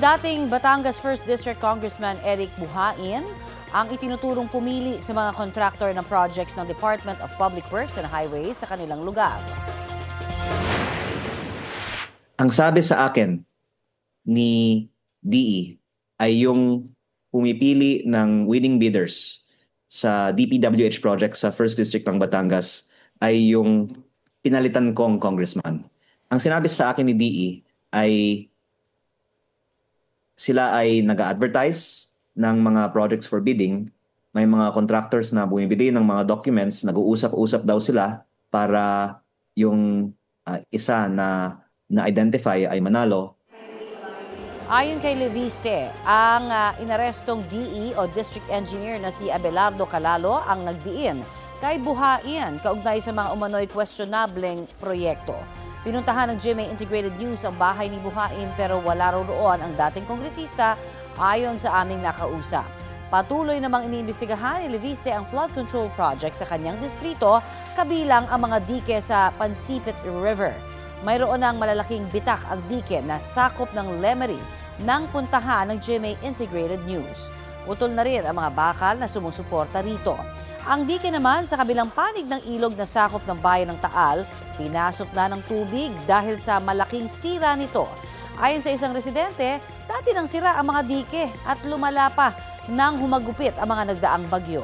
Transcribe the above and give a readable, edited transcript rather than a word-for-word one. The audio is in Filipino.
Dating Batangas 1st District Congressman Eric Buhain ang itinuturong pumili sa mga contractor ng projects ng Department of Public Works and Highways sa kanilang lugar. Ang sabi sa akin ni DE ay yung pumipili ng winning bidders sa DPWH project sa 1st District ng Batangas ay yung pinalitan kong congressman. Ang sinabi sa akin ni DE ay sila ay nag-advertise ng mga projects for bidding. May mga contractors na bumibili ng mga documents, nag-uusap-usap daw sila para yung isa na na-identify ay manalo. Ayon kay Leviste, ang inarestong DE o District Engineer na si Abelardo Calalo ang nagdiin kay Buhain kaugnay sa mga umano'y questionableng proyekto. Pinuntahan ng GMA Integrated News ang bahay ni Buhain pero wala roon ang dating kongresista ayon sa aming nakausap. Patuloy namang iniimbestigahan ni Leviste ang flood control project sa kanyang distrito kabilang ang mga dike sa Pansipit River. Mayroon ng malalaking bitak ang dike na sakop ng Lemery nang puntahan ng GMA Integrated News. Putol na rin ang mga bakal na sumusuporta rito. Ang dike naman sa kabilang panig ng ilog na sakop ng bayan ng Taal, pinasok na ng tubig dahil sa malaking sira nito. Ayon sa isang residente, dati nang sira ang mga dike at lumala pa nang humagupit ang mga nagdaang bagyo.